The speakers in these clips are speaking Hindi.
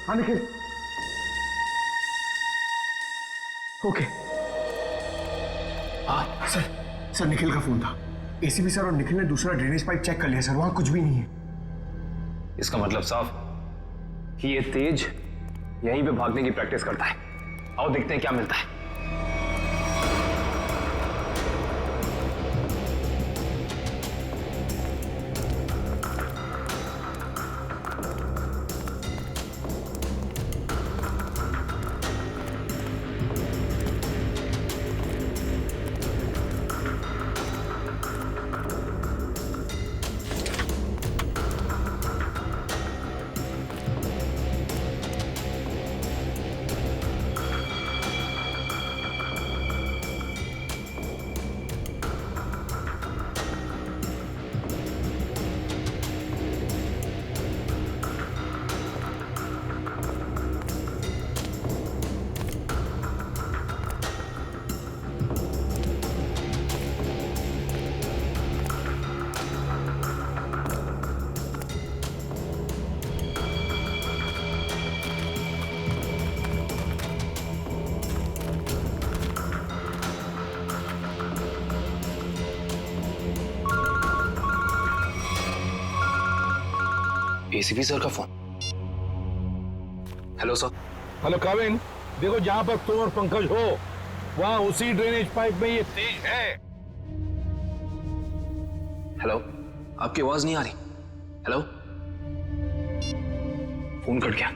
हाँ निखिल। ओके। हाँ सर निखिल का फोन था। एसीपी सर और निखिल ने दूसरा ड्रेनेज पाइप चेक कर लिया सर, वहां कुछ भी नहीं है। इसका मतलब साफ कि ये तेज यहीं पे भागने की प्रैक्टिस करता है। आओ देखते हैं क्या मिलता है। एसीपी सर का फोन। Hello sir. हेलो काविन, देखो जहां पर तुम और पंकज हो वहां उसी ड्रेनेज पाइप में ये तेज है। हेलो, आपकी आवाज नहीं आ रही। हेलो, फोन कट गया।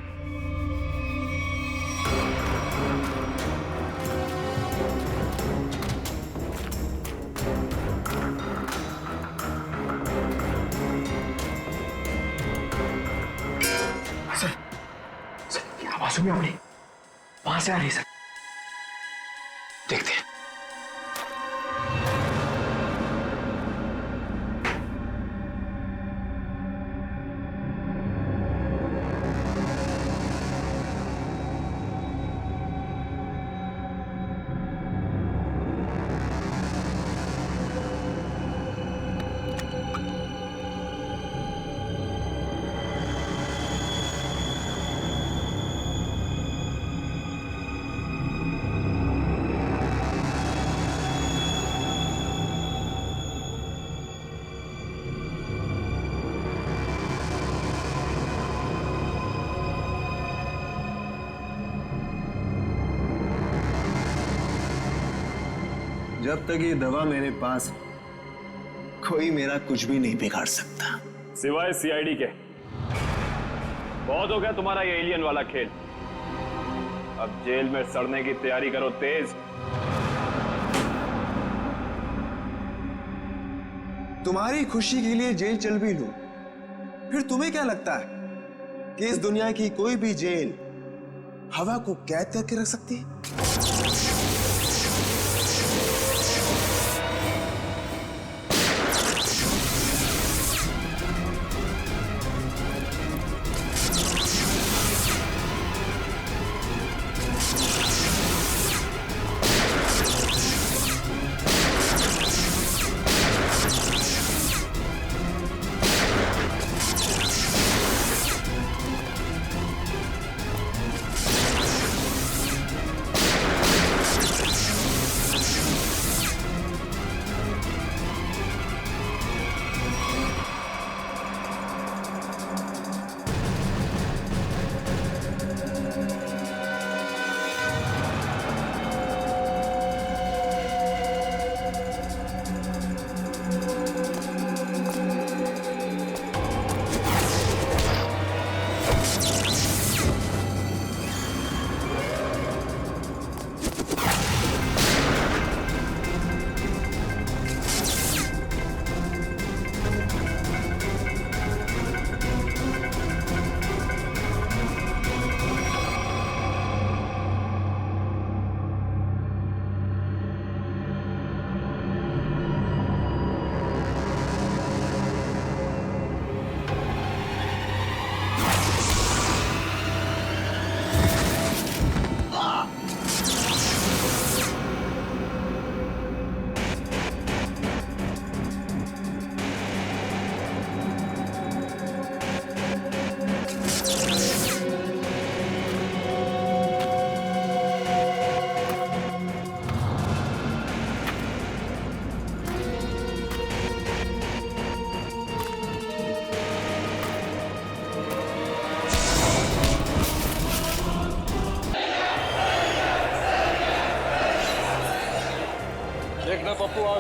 आवाज सुनिए आपने, वहां से आ रही सर। देखते हैं। जब तक ये दवा मेरे पास है, कोई मेरा कुछ भी नहीं बिगाड़ सकता। सिवाय सीआईडी के। बहुत हो गया तुम्हारा ये एलियन वाला खेल। अब जेल में सड़ने की तैयारी करो तेज। तुम्हारी खुशी के लिए जेल चल भी लूं, फिर तुम्हें क्या लगता है कि इस दुनिया की कोई भी जेल हवा को कैद करके रख सकती है?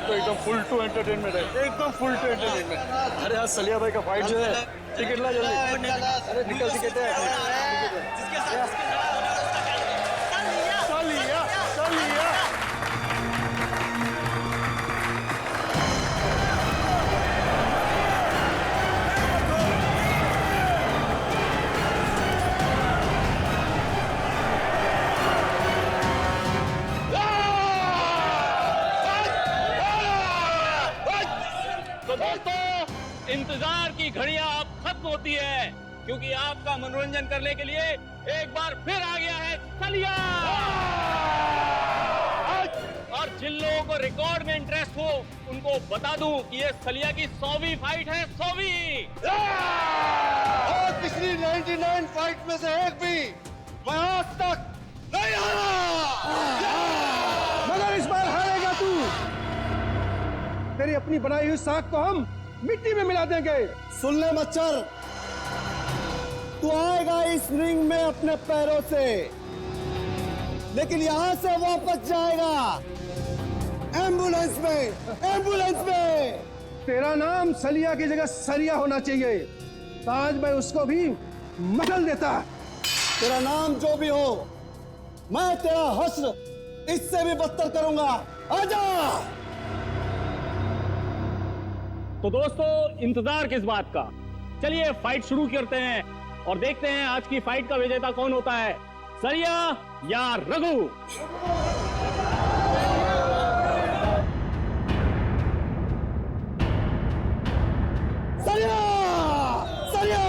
तो एकदम फुल टू एंटरटेनमेंट है, एकदम फुल टू एंटरटेनमेंट। अरे आज सलिया भाई का फाइट जो है, टिकट ला जल्दी। अरे निकल टिकट है। सलिया, सलिया। तो दोस्तों, इंतजार की घड़ियां अब खत्म होती है, क्योंकि आपका मनोरंजन करने के लिए एक बार फिर आ गया है सलिया। और जिन लोगों को रिकॉर्ड में इंटरेस्ट हो, उनको बता दूं कि ये सलिया की 100वीं फाइट है, 100वीं। और पिछली 99 फाइट में से एक भी मैं आज तक नहीं हारा। मगर इस बार हारेगा तू। तेरी अपनी बनाई हुई साख को हम मिट्टी में मिला देंगे। सुन ले मच्छर, तू आएगा इस रिंग में अपने पैरों से, लेकिन यहां से वापस जाएगा एम्बुलेंस में, एम्बुलेंस में। तेरा नाम सलिया की जगह सरिया होना चाहिए, ताज मैं उसको भी मचल देता। तेरा नाम जो भी हो, मैं तेरा हश्र इससे भी बदतर करूंगा। आजा। तो दोस्तों, इंतजार किस बात का, चलिए फाइट शुरू करते हैं और देखते हैं आज की फाइट का विजेता कौन होता है, सलिया या रघु। सलिया, सलिया।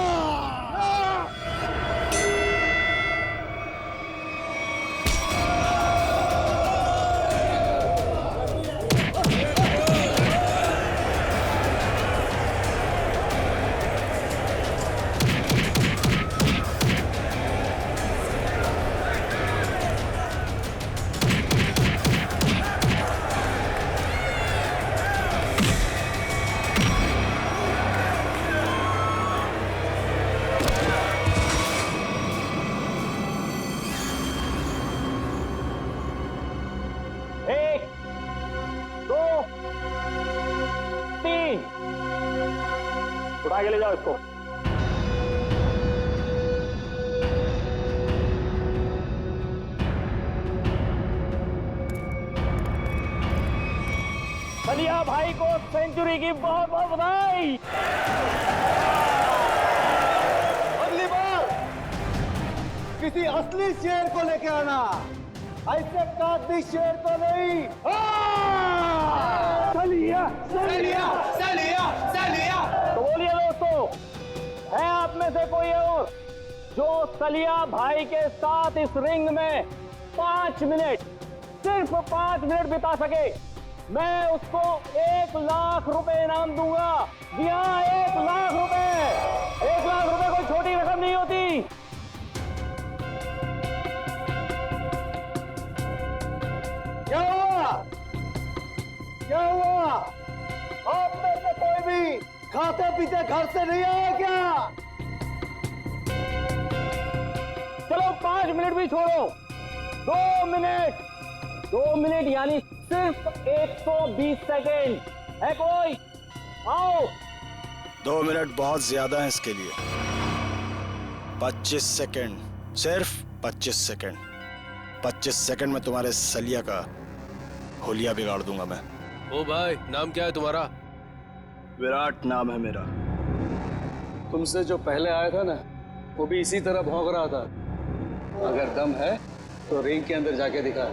एक, दो, तीन, उठा के ले जाओ इसको। सलिया भाई को सेंचुरी की बहुत बहुत बधाई। अगली बार किसी असली शेर को लेके आना, ऐसे काती शेर को नहीं। सलिया, सलिया, सलिया, सलिया। तो बोलिए दोस्तों, है आप में से कोई और जो सलिया भाई के साथ इस रिंग में 5 मिनट, सिर्फ 5 मिनट बिता सके? मैं उसको 1 लाख रुपए इनाम दूंगा। जी हाँ, 1 लाख रुपए। 1 लाख रुपए कोई छोटी रकम नहीं होती। क्या हुआ? क्या हुआ? आप में से कोई भी खाते पीते घर से नहीं आया क्या? चलो 5 मिनट भी छोड़ो, 2 मिनट। 2 मिनट यानी सिर्फ 120 सेकेंड है कोई? आओ। 2 मिनट बहुत ज्यादा है इसके लिए। 25 सेकेंड, सिर्फ 25 सेकेंड। 25 सेकेंड में तुम्हारे सलिया का होलिया बिगाड़ दूंगा मैं। ओ भाई, नाम क्या है तुम्हारा? विराट नाम है मेरा। तुमसे जो पहले आया था ना, वो भी इसी तरह भौंक रहा था। अगर दम है तो रिंग के अंदर जाके दिखा।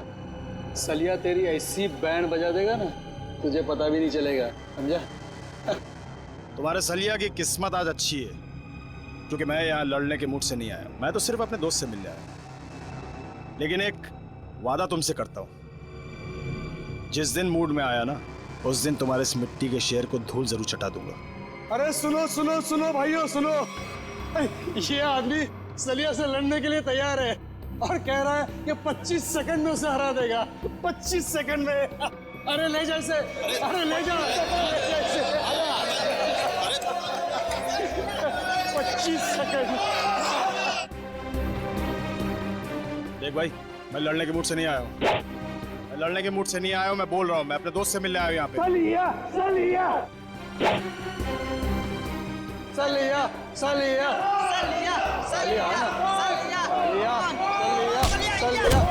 सलिया तेरी ऐसी बैंड बजा देगा ना, तुझे पता भी नहीं चलेगा, समझा? तुम्हारे सलिया की किस्मत आज अच्छी है, क्योंकि मैं यहाँ लड़ने के मूड से नहीं आया। मैं तो सिर्फ अपने दोस्त से मिलने आया। लेकिन एक वादा तुमसे करता हूँ, जिस दिन मूड में आया ना, उस दिन तुम्हारे इस मिट्टी के शेर को धूल जरूर चटा दूंगा। अरे सुनो सुनो सुनो भाइयों, सुनो। ये आदमी सलिया से लड़ने के लिए तैयार है और कह रहा है कि 25 सेकंड में उसे हरा देगा। 25 सेकंड में। अरे ले जा इसे, अरे ले जा, 25 सेकंड। देख भाई, मैं लड़ने के मूड से नहीं आया हूँ। मैं लड़ने के मूड से नहीं आया हूँ, मैं बोल रहा हूँ, मैं अपने दोस्त से मिलने आया हूँ यहाँ पे। सलिया सलिया सलिया सलिया सलिया सलिया सलिया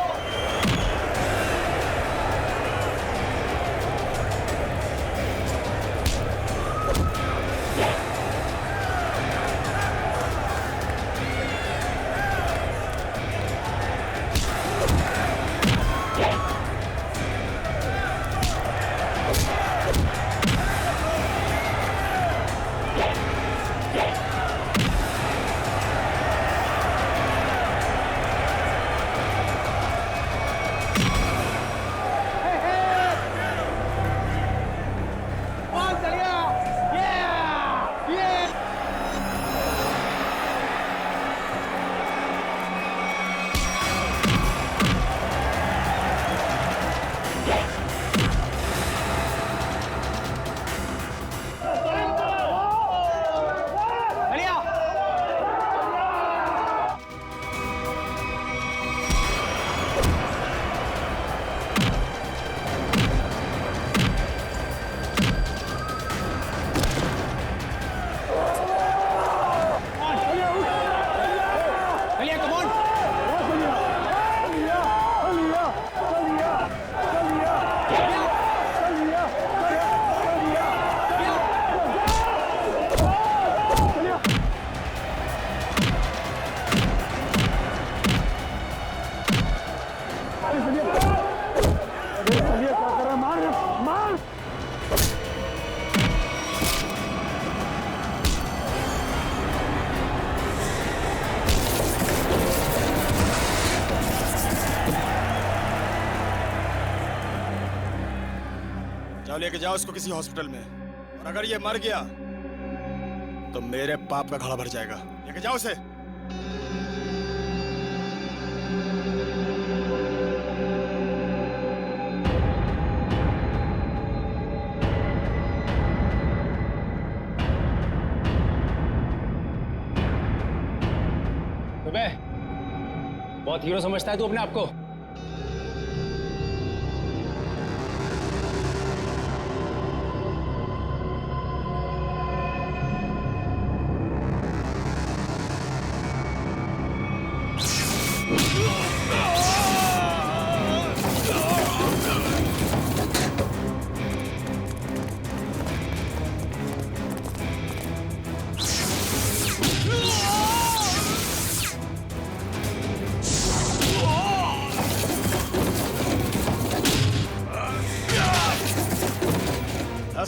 जाओ लेके जाओ इसको किसी हॉस्पिटल में, और अगर ये मर गया तो मेरे पाप का घड़ा भर जाएगा। लेके जाओ उसे। बहुत हीरो समझता है तू अपने आप को।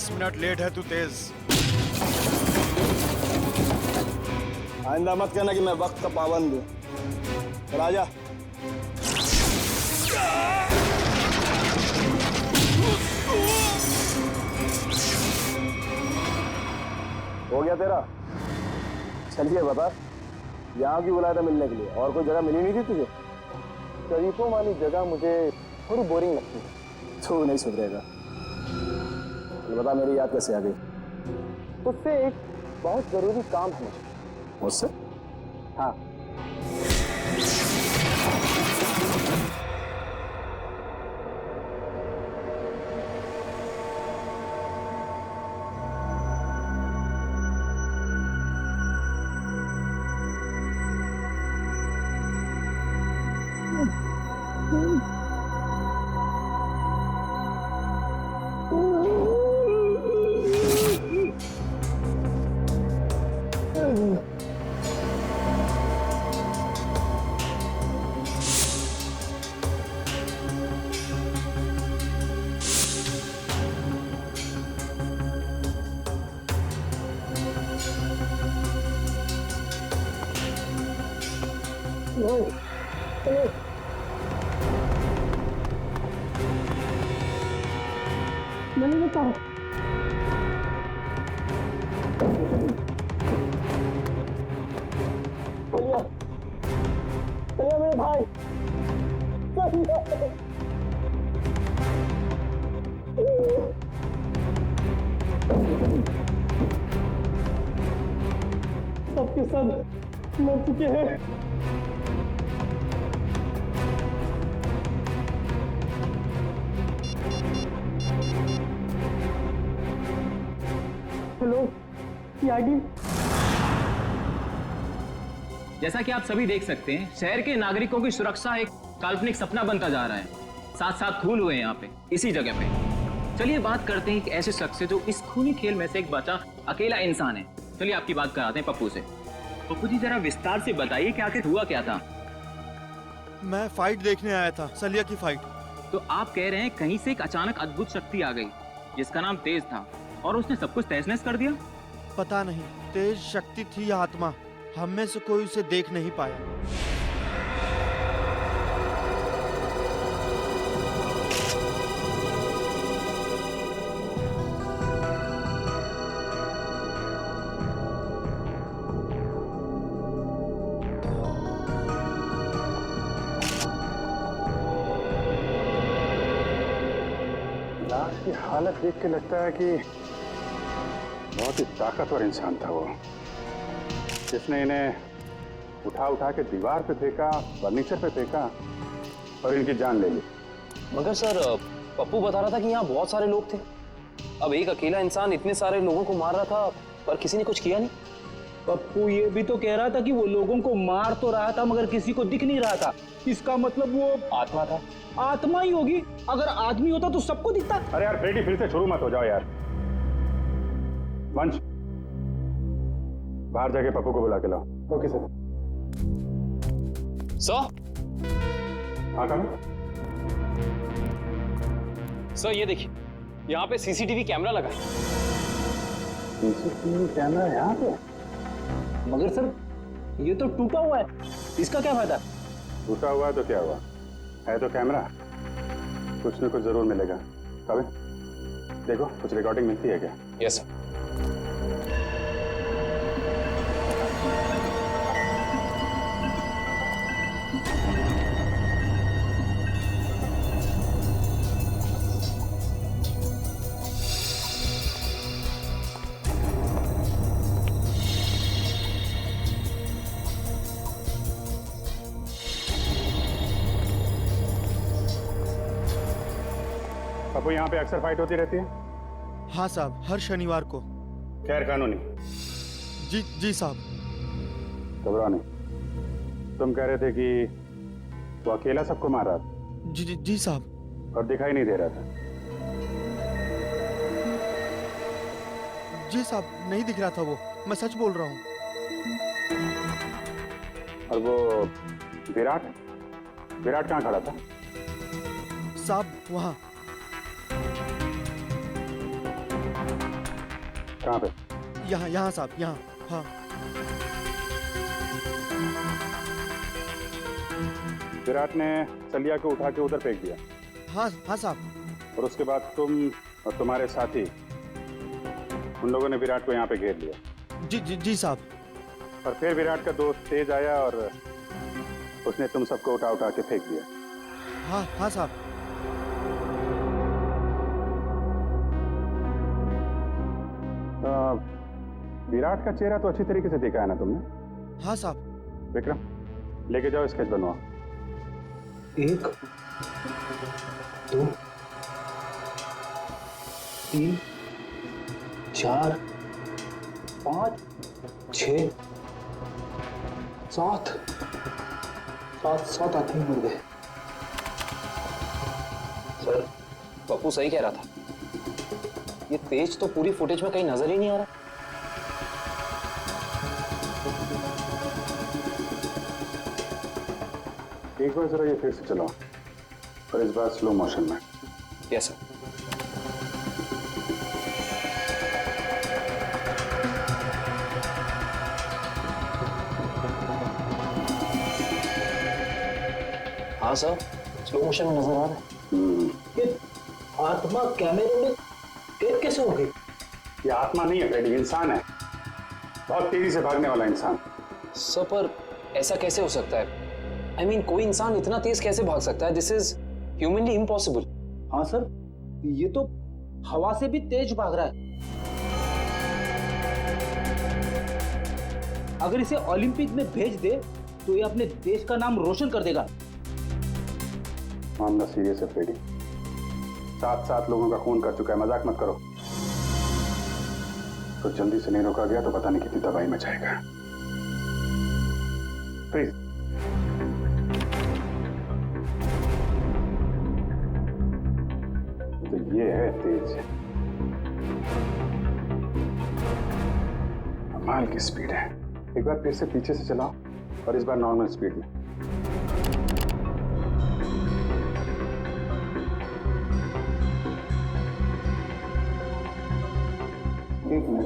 मिनट लेट है तू तेज। आइंदा मत कहना कि मैं वक्त का पाबंद हूं। चल आजा। हो गया तेरा? चलिए बता, यहाँ की बुलाया था मिलने के लिए, और कोई जगह मिली नहीं थी तुझे? शरीफों वाली जगह मुझे थोड़ी बोरिंग लगती है। तू नहीं सुधरेगा। बता मेरी याद कैसे आ गई? तुझसे एक बहुत जरूरी काम है मुझे। मुझसे? हाँ। नहीं बताओ। चलिए मेरे भाई, सबके सब मर चुके हैं। जैसा कि आप सभी देख सकते हैं, शहर के नागरिकों की सुरक्षा एक काल्पनिक सपना बनता जा रहा है। साथ साथ खून हुए यहाँ पे, इसी जगह पे। चलिए बात करते हैं एक ऐसे शख्स से जो इस खूनी खेल में से एक बचा अकेला इंसान है। चलिए आपकी बात कराते हैं पप्पू से। पप्पू जी जरा विस्तार से बताइए कि आखिर हुआ क्या था। मैं फाइट देखने आया था, सलिया की फाइट। तो आप कह रहे हैं कहीं से एक अचानक अद्भुत शक्ति आ गई जिसका नाम तेज था और उसने सब कुछ तहस नहस कर दिया? पता नहीं तेज शक्ति थी या आत्मा, हम में से कोई उसे देख नहीं पाया। लाश की हालत देख के लगता है कि बहुत ही ताकतवर इंसान था वो, जिसने इन्हें उठा उठा के दीवार पे फेंका, फर्नीचर पे फेंका और इनकी जान ले ली। मगर सर, पप्पू बता रहा था कि यहाँ बहुत सारे लोग थे। अब एक अकेला इंसान इतने सारे लोगों को मार रहा था पर किसी ने कुछ किया नहीं। पप्पू ये भी तो कह रहा था कि वो लोगों को मार तो रहा था मगर किसी को दिख नहीं रहा था। इसका मतलब वो आत्मा था। आत्मा ही होगी। अगर आदमी होता तो सबको दिखता। अरे यार फ्रेडी, फिर से शुरू मत हो जाओ यार। वंश, बाहर जाके पप्पू को बुला के लाओ। Okay sir. सर, हाँ कम। सर ये देखिए, यहाँ पे सीसीटीवी कैमरा लगा है। सीसीटीवी कैमरा यहाँ पे? मगर सर ये तो टूटा हुआ है, इसका क्या फायदा? टूटा हुआ है तो क्या हुआ, है तो कैमरा, कुछ न कुछ जरूर मिलेगा। अबे देखो कुछ रिकॉर्डिंग मिलती है क्या? Yes sir. पप्पू, यहाँ पे अक्सर फाइट होती रहती है? हाँ साहब, हर शनिवार को। खैर कानूनी? जी साहब। घबराओ नहीं। तुम कह रहे थे कि वो अकेला सबको मार रहा था? जी साहब। और दिखाई नहीं दे रहा था? जी साहब, नहीं दिख रहा था वो, मैं सच बोल रहा हूँ। और वो विराट कहाँ खड़ा था? साहब वहाँ। कहाँ पे? यहाँ साहब, यहाँ। हाँ। विराट ने सलिया को उठा के उधर फेंक दिया? हाँ साहब। और उसके बाद तुम और तुम्हारे साथी, उन लोगों ने विराट को यहाँ पे घेर लिया? जी साहब। और फिर विराट का दोस्त तेज आया और उसने तुम सबको उठा उठा के फेंक दिया? हाँ साहब। विराट का चेहरा तो अच्छी तरीके से देखा है ना तुमने? हाँ साहब। विक्रम, लेके जाओ, स्केच बनवाओ। 1 2 3 4 5 6 7 आदमी मर गए। सर, पप्पू सही कह रहा था, ये तेज तो पूरी फुटेज में कहीं नजर ही नहीं आ रहा। एक बार जरा ये फिर से चलाओ, और इस बार स्लो मोशन में। Yes sir. हाँ सर, स्लो मोशन में नजर आ रहा है। आत्मा कैमरे में कैद कैसे हो गई? ये आत्मा नहीं है फ्रेडी, इंसान है, बहुत तेजी से भागने वाला इंसान। सर पर ऐसा कैसे हो सकता है? I mean, कोई इंसान इतना तेज कैसे भाग सकता है? This is humanly impossible. हाँ सर, ये तो हवा से भी तेज भाग रहा है। अगर इसे ओलंपिक में भेज दे तो ये अपने देश का नाम रोशन कर देगा। मामला सीरियस है फ्रेडी, 7 लोगों का खून कर चुका है, मजाक मत करो। तो जल्दी से नहीं रोका गया तो पता नहीं कितनी तबाही मचाएगा। प्लीज। तो ये है तेज, कमाल की स्पीड है। एक बार फिर से पीछे से चलाओ और इस बार नॉर्मल स्पीड में। एक मिनट।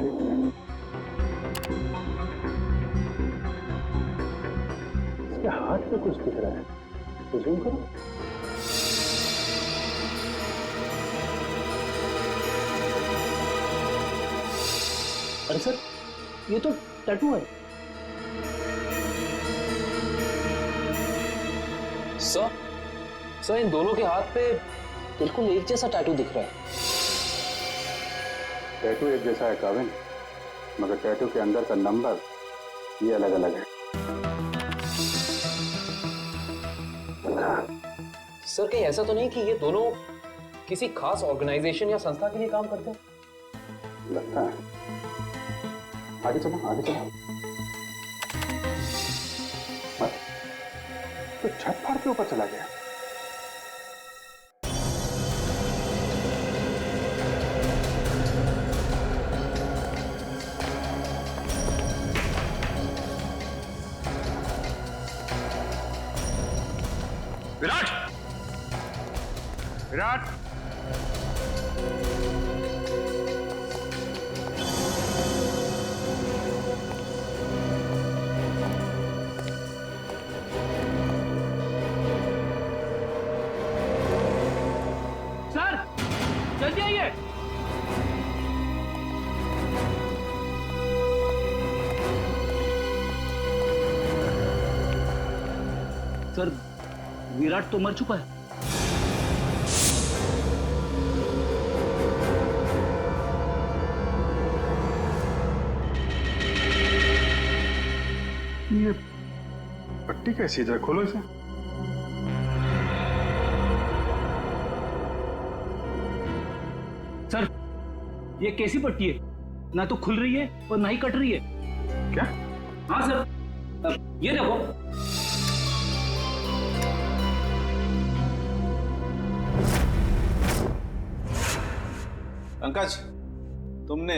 इसके हाथ पे कुछ दिख रहा है, तो जूम करो। अरे सर, ये तो टैटू है। सर इन दोनों के हाथ पे बिल्कुल एक जैसा टैटू दिख रहा है। टैटू एक जैसा है काविन, मगर टैटू के अंदर का नंबर ये अलग अलग है। सर कहीं ऐसा तो नहीं कि ये दोनों किसी खास ऑर्गेनाइजेशन या संस्था के लिए काम करते हैं? लगता है। आगे चलो, आगे चलो। तो छत फाड़ के ऊपर चला गया। विराट! विराट! सर, जल्दी आइए। सर, विराट तो मर चुका है। ये पट्टी कैसी है? खोलो इसे। सर, ये कैसी पट्टी है? ना तो खुल रही है और ना ही कट रही है। क्या? हाँ सर, अब ये देखो। पंकज, तुमने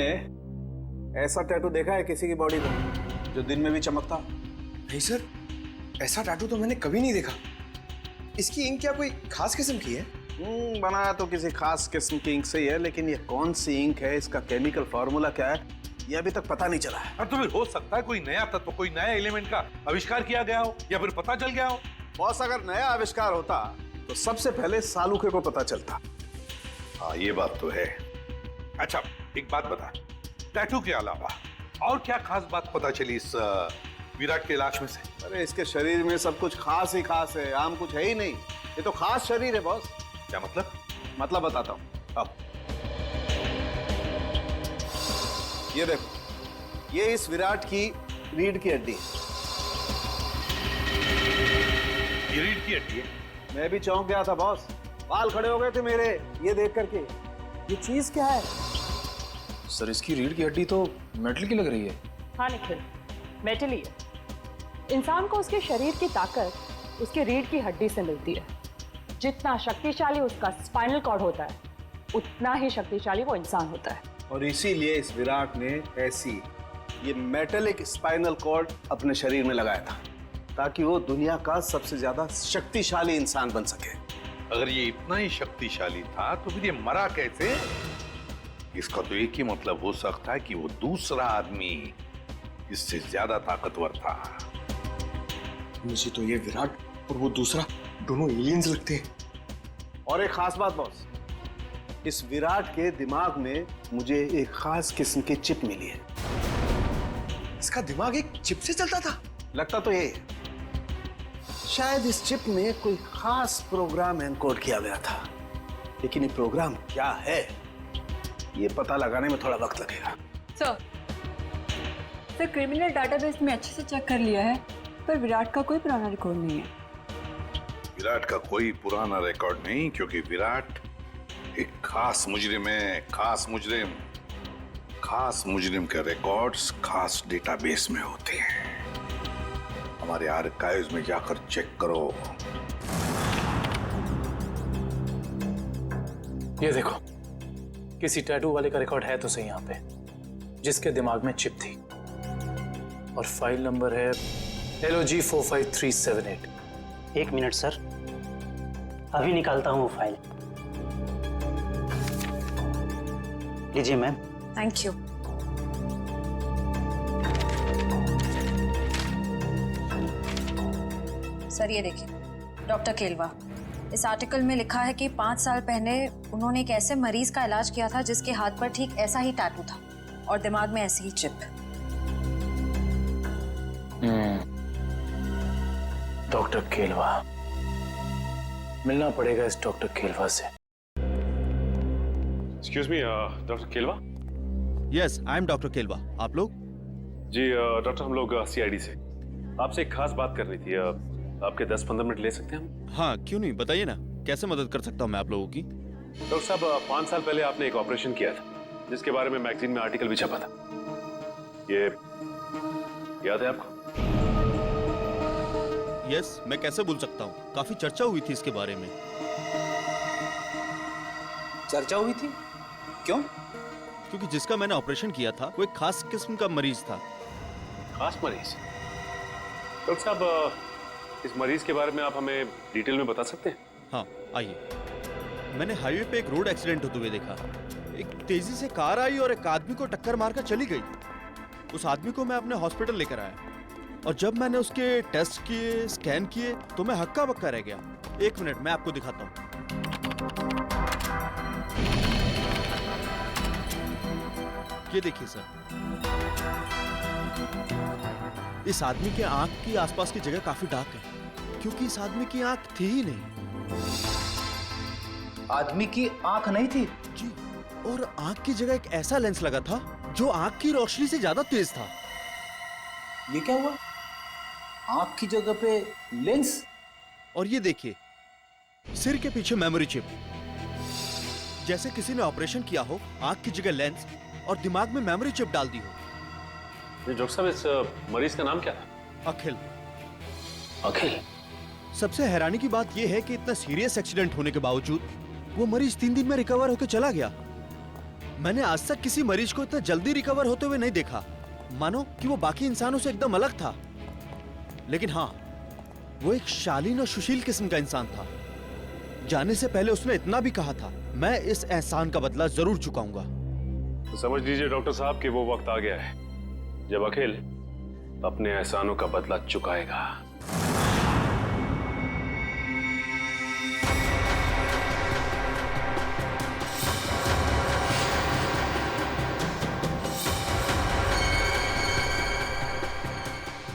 ऐसा टैटू देखा है किसी की बॉडी पे जो दिन में भी चमकता? नहीं सर, ऐसा टैटू तो मैंने कभी नहीं देखा। इसकी इंक क्या कोई खास किस्म की है? बनाया तो किसी खास किस्म की इंक से ही है, लेकिन ये कौन सी इंक है, इसका केमिकल फार्मूला क्या है, ये अभी तक पता नहीं चला है। और तो फिर हो सकता है कोई नया तत्व, कोई नया एलिमेंट का आविष्कार किया गया हो या फिर पता चल गया हो। बॉस, अगर नया आविष्कार होता तो सबसे पहले सालूके को पता चलता। हाँ, ये बात तो है। अच्छा, एक बात बता, टैटू के अलावा और क्या खास बात पता चली इस विराट के लाश में से? अरे इसके शरीर में सब कुछ खास ही खास है, आम कुछ है ही नहीं। ये तो खास शरीर है बॉस। क्या मतलब? मतलब बताता हूँ। अब ये देखो, ये इस विराट की रीढ़ की हड्डी है। ये रीढ़ की हड्डी है? मैं भी चौंक गया था बॉस, बाल खड़े हो गए थे मेरे ये देख करके। ये चीज क्या है? सर इसकी रीढ़ की हड्डी तो मेटल की लग रही है। हाँ निखिल, मेटल ही है। इंसान को उसके शरीर की ताकत उसके रीढ़ की हड्डी से मिलती है। जितना शक्तिशाली उसका स्पाइनल कॉर्ड होता है, उतना ही शक्तिशाली वो इंसान होता है। और इसीलिए इस विराट ने ऐसी ये मेटेलिक स्पाइनल कॉर्ड अपने शरीर में लगाया था, ताकि वो दुनिया का सबसे ज्यादा शक्तिशाली इंसान बन सके। अगर ये इतना ही शक्तिशाली था तो फिर ये मरा कैसे? इसका तो एक ही मतलब हो सकता है कि वो दूसरा आदमी इससे ज्यादा ताकतवर था। मुझे तो ये विराट और वो दूसरा दोनों एलियंस लगते हैं। और एक खास बात बॉस, इस विराट के दिमाग में मुझे एक खास किस्म की चिप मिली है। इसका दिमाग एक चिप से चलता था? लगता तो ये है। शायद इस चिप में कोई खास प्रोग्राम एनकोड किया गया था, लेकिन ये प्रोग्राम क्या है ये पता लगाने में थोड़ा वक्त लगेगा। सर क्रिमिनल डाटाबेस में अच्छे से चेक कर लिया है, पर विराट का कोई पुराना रिकॉर्ड नहीं है। विराट का कोई पुराना रिकॉर्ड नहीं, क्योंकि विराट एक खास मुजरिम है। खास मुजरिम, खास मुजरिम के रिकॉर्ड्स खास डेटाबेस में होते हैं। हमारे आर्काइव्स में जाकर चेक करो। ये देखो, किसी टैटू वाले का रिकॉर्ड है तो सही यहाँ पे, जिसके दिमाग में चिप थी, और फाइल नंबर है LOG 45378। एक मिनट सर, अभी निकालता हूँ वो फाइल। लीजिए मैम। Thank you. सर ये देखिए, डॉक्टर केलवा, इस आर्टिकल में लिखा है कि 5 साल पहले उन्होंने एक ऐसे मरीज का इलाज किया था जिसके हाथ पर ठीक ऐसा ही टैटू था और दिमाग में ऐसी ही चिप। डॉक्टर केलवा, मिलना पड़ेगा इस डॉक्टर केलवा से। Excuse me, doctor Kelwa. Yes, I am doctor Kelwa. आप लोग? जी डॉक्टर, हम लोग CID से आपसे एक खास बात करनी थी। आपके 10-15 मिनट ले सकते हैं हम? हाँ, क्यों नहीं, बताइए ना, कैसे मदद कर सकता हूँ मैं आप लोगों की? डॉक्टर साहब, 5 साल पहले आपने एक ऑपरेशन किया था जिसके बारे में मैगजीन में आर्टिकल भी छपा था। ये याद है आपको? यस, मैं कैसे भूल सकता हूँ, काफी चर्चा हुई थी इसके बारे में। चर्चा हुई थी? क्यों? क्योंकि जिसका मैंने ऑपरेशन किया था वो एक खास किस्म का मरीज था। खास मरीज? डॉक्टर साहब, इस मरीज के बारे में आप हमें डिटेल में बता सकते हैं? हाँ, आइए। मैंने हाईवे पे एक रोड एक्सीडेंट होते हुए देखा। एक तेजी से कार आई और एक आदमी को टक्कर मारकर चली गई। उस आदमी को मैं अपने हॉस्पिटल लेकर आया और जब मैंने उसके टेस्ट किए, स्कैन किए, तो मैं हक्का बक्का रह गया। एक मिनट, मैं आपको दिखाता हूँ। ये देखिए सर, इस आदमी के आंख की आसपास की जगह काफी डार्क है, क्योंकि इस आदमी की आंख थी ही नहीं। आदमी की आंख नहीं थी? जी, और आंख की जगह एक ऐसा लेंस लगा था जो आंख की रोशनी से ज्यादा तेज था। ये क्या हुआ? आंख की जगह पे लेंस? और ये देखिए, सिर के पीछे मेमोरी चिप, जैसे किसी ने ऑपरेशन किया हो, आंख की जगह लेंस और दिमाग में मेमोरी चिप डाल दी हो। डॉक्टर साहब, इस मरीज का नाम क्या था? अखिल। अखिल? सबसे हैरानी की बात यह है कि इतना सीरियस एक्सीडेंट होने के बावजूद वो मरीज 3 दिन में रिकवर होकर चला गया। मैंने आज तक किसी मरीज को इतना जल्दी रिकवर होते हुए नहीं देखा, मानो कि वो बाकी इंसानों से एकदम अलग था। लेकिन हाँ, वो एक शालीन और सुशील किस्म का इंसान था। जाने से पहले उसने इतना भी कहा था, मैं इस एहसान का बदला जरूर चुकाऊंगा। तो समझ लीजिए डॉक्टर साहब कि वो वक्त आ गया है जब अखिल अपने एहसानों का बदला चुकाएगा।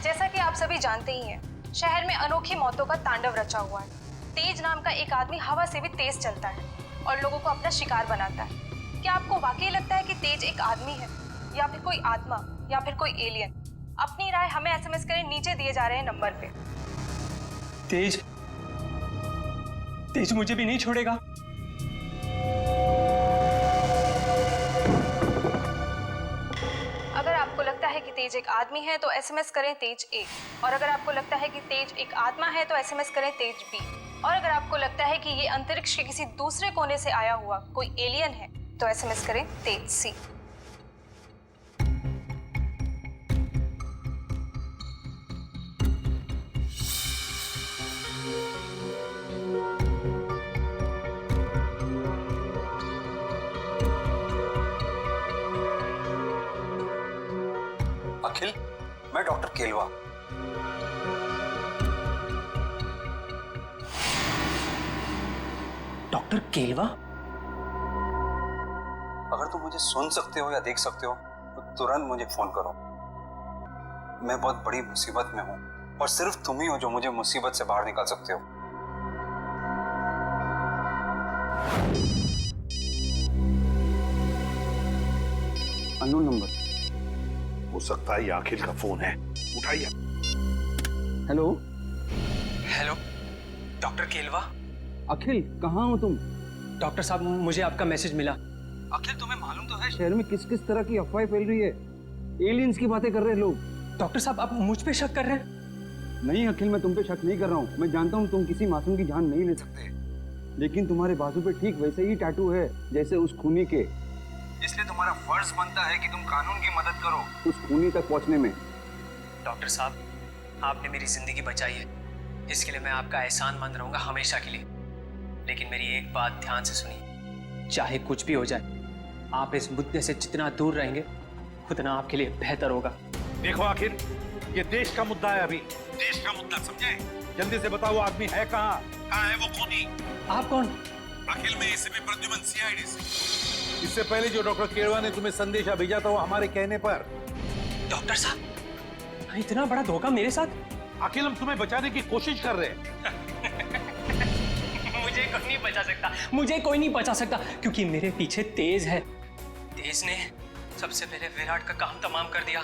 जैसा कि आप सभी जानते ही हैं, शहर में अनोखी मौतों का तांडव रचा हुआ है। तेज नाम का एक आदमी हवा से भी तेज चलता है और लोगों को अपना शिकार बनाता है। क्या आपको वाकई लगता है कि तेज एक आदमी है, या फिर कोई आत्मा, या फिर कोई एलियन? अपनी राय हमें SMS करें, नीचे दिए जा रहे हैं नंबर पे। तेज मुझे भी नहीं छोड़ेगा। अगर आपको लगता है कि तेज एक आदमी है तो SMS करें तेज 1, और अगर आपको लगता है कि तेज एक आत्मा है तो SMS करें तेज B, और अगर आपको लगता है कि ये अंतरिक्ष के किसी दूसरे कोने से आया हुआ कोई एलियन है तो SMS करें तेज C। अखिल, मैं डॉक्टर केलवा। डॉक्टर केलवा? अगर तुम मुझे सुन सकते हो या देख सकते हो तो तुरंत मुझे फोन करो। मैं बहुत बड़ी मुसीबत में हूं और सिर्फ तुम ही हो जो मुझे मुसीबत से बाहर निकाल सकते हो। अननोन नंबर हो सकता है, ये अखिल का फोन है, उठाइए। Hello. Hello, doctor Kelwa? Akhil, कहाँ हो तुम? डॉक्टर साहब, मुझे आपका मैसेज मिला। अखिल तुम्हें मालूम तो है शहर में किस किस तरह की अफवाहें फैल रही है। एलियंस की बातें कर रहे हैं लोग। डॉक्टर साहब आप मुझ पे शक कर रहे हैं? नहीं अखिल, मैं तुम पे शक नहीं कर रहा हूँ। मैं जानता हूँ तुम किसी मासूम की जान नहीं ले सकते, लेकिन तुम्हारे बाजू पे ठीक वैसे ही टैटू है जैसे उस खूनी के। इसलिए तुम्हारा फर्ज बनता है कि तुम कानून की मदद करो उस खूनी तक पहुँचने में। डॉक्टर साहब, आपने मेरी जिंदगी बचाई है, इसके लिए मैं आपका एहसानमंद रहूंगा हमेशा के लिए। लेकिन मेरी एक बात ध्यान से सुनिए, चाहे कुछ भी हो जाए, आप इस मुद्दे से जितना दूर रहेंगे उतना आपके लिए बेहतर होगा। देखो आखिर ये देश का मुद्दा है, अभी देश का मुद्दा, समझे? जल्दी से बताओ वो आदमी है कहाँ है वो खूनी? आप कौन? अखिल में एसीपी प्रद्युमन, सीआईडी से। इससे पहले जो डॉक्टर केरवा ने तुम्हें संदेशा भेजा था वो हमारे कहने पर। डॉक्टर साहब, इतना बड़ा धोखा मेरे साथ? अखिल हम तुम्हें बचाने की कोशिश कर रहे हैं। मुझे कोई नहीं बचा सकता, मुझे कोई नहीं बचा सकता, क्योंकि मेरे पीछे तेज है। तेज ने सबसे पहले विराट का काम तमाम कर दिया।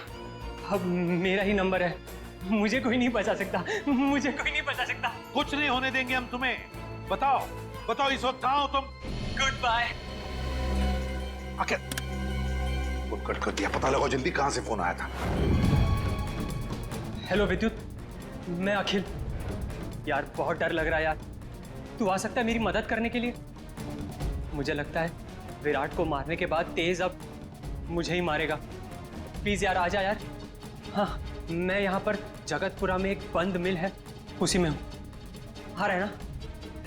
अब मेरा ही नंबर है। मुझे कोई नहीं बचा सकता, मुझे कोई नहीं बचा सकता। कुछ नहीं होने देंगे हम तुम्हें। बताओ बताओ इस वक्त कहाँ हो तुम? Goodbye. आखिर फोन कट कर दिया। पता लगाओ जल्दी कहाँ से फोन आया था। हेलो विद्युत, मैं अखिल। यार बहुत डर लग रहा है यार। तू आ सकता है मेरी मदद करने के लिए? मुझे लगता है विराट को मारने के बाद तेज अब मुझे ही मारेगा। प्लीज यार आजा यार। हाँ, मैं यहाँ पर जगतपुरा में एक बंद मिल है, उसी में हूँ। आ रहा है ना?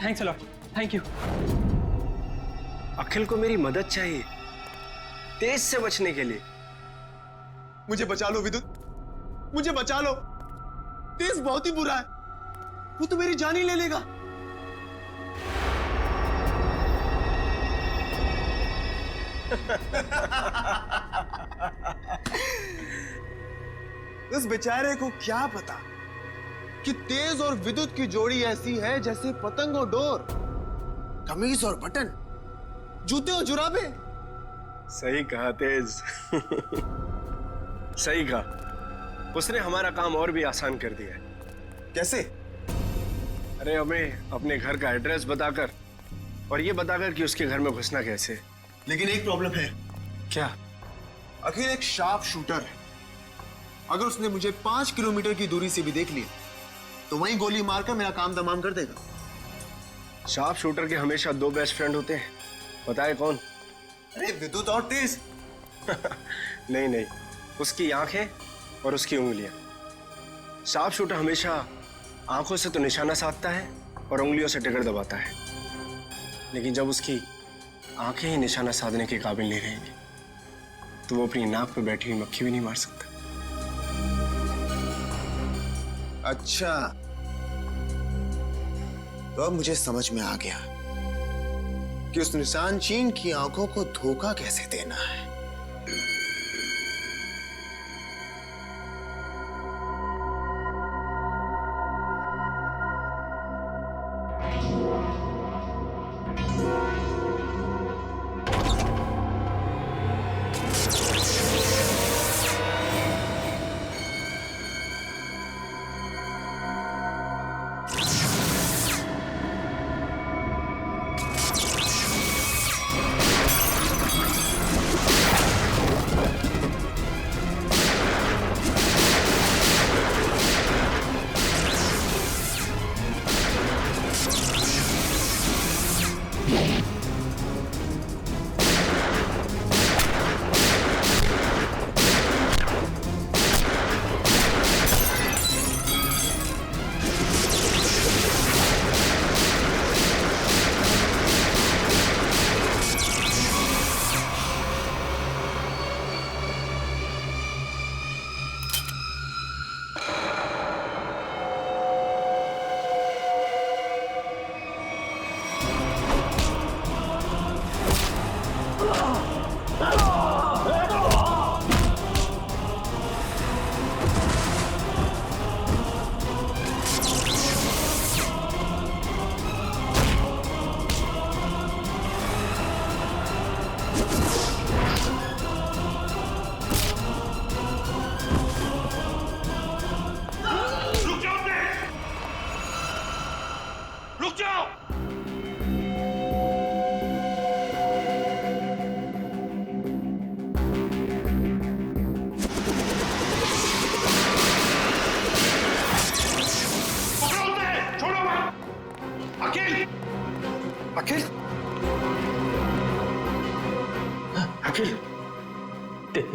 Thanks a lot, thank you. Akhil को मेरी मदद चाहिए तेज से बचने के लिए। मुझे बचा लो विद्युत, मुझे बचा लो। तेज बहुत ही बुरा है, वो तो मेरी जान ही ले लेगा। इस बेचारे को क्या पता कि तेज और विद्युत की जोड़ी ऐसी है जैसे पतंग और डोर, कमीज और बटन, जूते और जुराबे। सही कहा तेज। सही कहा। उसने हमारा काम और भी आसान कर दिया है। कैसे? अरे हमें अपने घर का एड्रेस बताकर और ये बताकर कि उसके घर में घुसना कैसे। लेकिन एक प्रॉब्लम है। क्या? अखिल एक शार्प शूटर है। अगर उसने मुझे 5 किलोमीटर की दूरी से भी देख लिया तो वहीं गोली मारकर मेरा काम तमाम कर देगा। शार्प शूटर के हमेशा 2 बेस्ट फ्रेंड होते हैं, बताए कौन? अरे विद्युत और तेज। नहीं नहीं, उसकी आंखें और उसकी उंगलियां। शार्प शूटर हमेशा आंखों से तो निशाना साधता है और उंगलियों से टिगर दबाता है, लेकिन जब उसकी आंखें ही निशाना साधने के काबिल नहीं रहेंगी तो वो अपनी नाक पे बैठी हुई मक्खी भी नहीं मार सकता। अच्छा, तो अब मुझे समझ में आ गया कि उस निशान चीन की आंखों को धोखा कैसे देना है।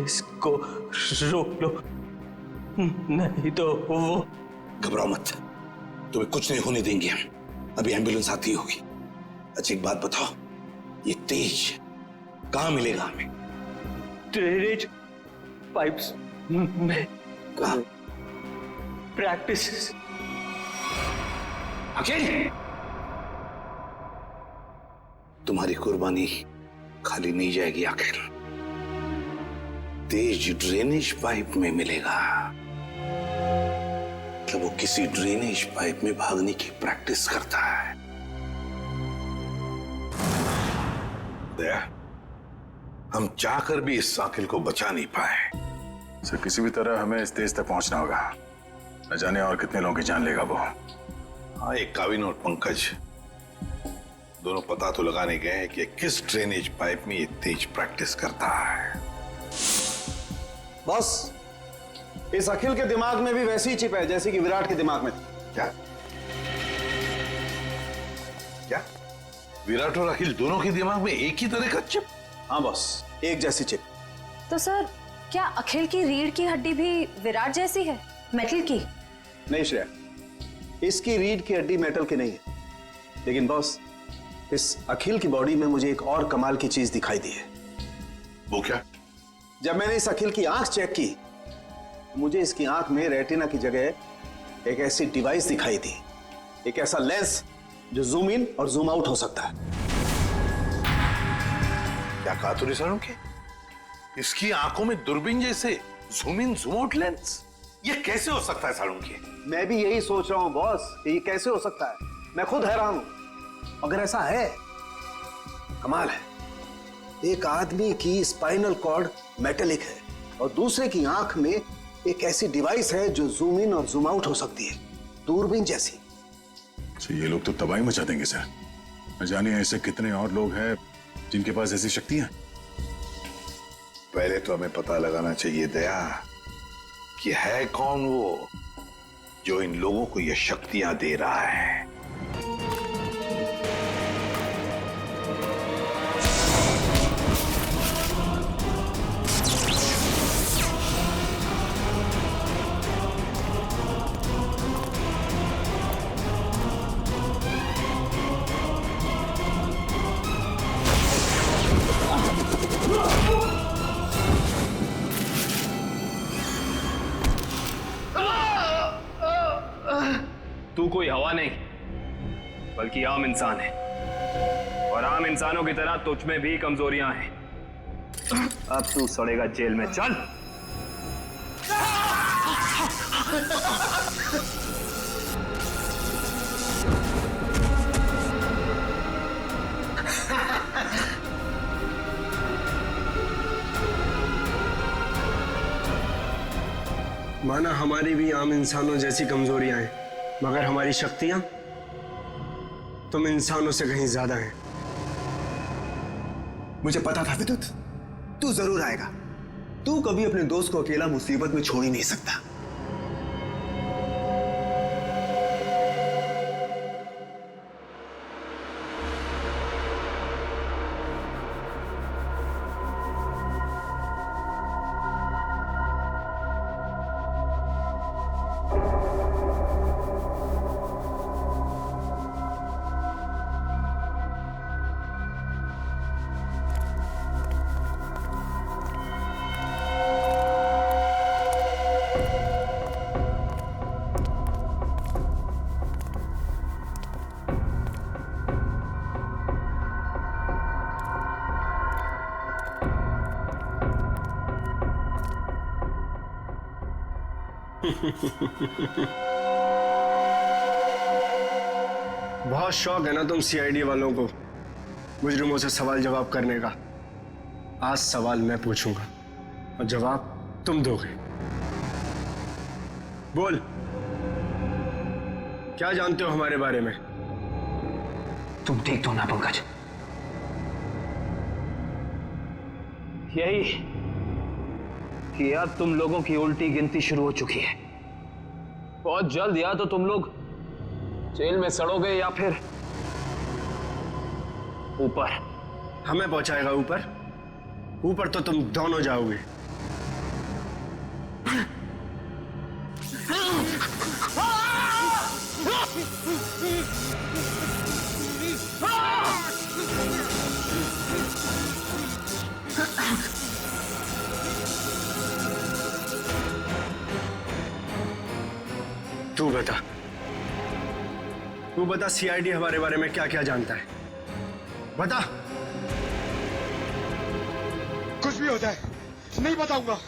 इसको रोक लो, नहीं तो वो। घबराओ मत, तुम्हें कुछ नहीं होने देंगे हम। अभी एम्बुलेंस आती होगी। अच्छा एक बात बताओ, ये तेज कहाँ मिलेगा हमें? ड्रेनेज पाइप्स में। कहाँ? प्रैक्टिस। अखिल, तुम्हारी कुर्बानी खाली नहीं जाएगी आखिर। तेज ड्रेनेज पाइप में मिलेगा। मतलब वो किसी ड्रेनेज पाइप में भागने की प्रैक्टिस करता है। दया, हम चाहकर भी इस साकिल को बचा नहीं पाए। सर किसी भी तरह हमें इस तेज तक पहुंचना होगा। न जाने और कितने लोगों की जान लेगा वो। हाँ, एक काविन और पंकज दोनों पता तो लगाने गए हैं कि किस ड्रेनेज पाइप में ये तेज प्रैक्टिस करता है। बॉस, इस अखिल के दिमाग में भी वैसी ही चिप है जैसी कि विराट के दिमाग में थी। क्या? क्या? विराट और अखिल दोनों के दिमाग में एक ही तरह का चिप? हाँ बॉस, एक जैसी चिप। तो सर, क्या अखिल की रीढ़ की हड्डी भी विराट जैसी है, मेटल की? नहीं श्रेया, इसकी रीढ़ की हड्डी मेटल की नहीं है। लेकिन बॉस, इस अखिल की बॉडी में मुझे एक और कमाल की चीज दिखाई दी है। वो क्या? जब मैंने इस अखिल की आंख चेक की, मुझे इसकी आंख में रेटिना की जगह एक ऐसी डिवाइस दिखाई दी, एक ऐसा लेंस जो जूम इन और जूम आउट हो सकता है। क्या कहा तूने सारों के? इसकी आंखों में दूरबीन जैसे zoom in zoom out lens? ये कैसे हो सकता है सारों के? मैं भी यही सोच रहा हूं बॉस, ये कैसे हो सकता है। मैं खुद हैरान हूं। अगर ऐसा है, कमाल है। एक आदमी की स्पाइनल कॉर्ड मेटेलिक है और दूसरे की आंख में एक ऐसी डिवाइस है जो जूम इन और जूम आउट हो सकती है, दूरबीन जैसी। तो ये लोग तो तबाही मचा देंगे सर। न जाने ऐसे कितने और लोग हैं जिनके पास ऐसी शक्तियां। पहले तो हमें पता लगाना चाहिए दया कि है कौन वो जो इन लोगों को ये शक्तियां दे रहा है। तू कोई हवा नहीं बल्कि आम इंसान है, और आम इंसानों की तरह तुझ में भी कमजोरियां हैं। अब तू सड़ेगा जेल में। चल। माना हमारी भी आम इंसानों जैसी कमजोरियां हैं, मगर हमारी शक्तियां तुम इंसानों से कहीं ज्यादा हैं। मुझे पता था विद्युत, तू जरूर आएगा। तू कभी अपने दोस्त को अकेला मुसीबत में छोड़ ही नहीं सकता। बहुत शौक है ना तुम सीआईडी वालों को मुजरिमों से सवाल जवाब करने का। आज सवाल मैं पूछूंगा और जवाब तुम दोगे। बोल, क्या जानते हो हमारे बारे में? तुम देख दो ना पंकज, यही कि अब तुम लोगों की उल्टी गिनती शुरू हो चुकी है। बहुत जल्द या तो तुम लोग जेल में सड़ोगे या फिर ऊपर। हमें पहुंचाएगा ऊपर? ऊपर तो तुम दोनों जाओगे। तू बता सीआईडी हमारे बारे में क्या क्या जानता है? बता। कुछ भी हो जाए नहीं बताऊंगा।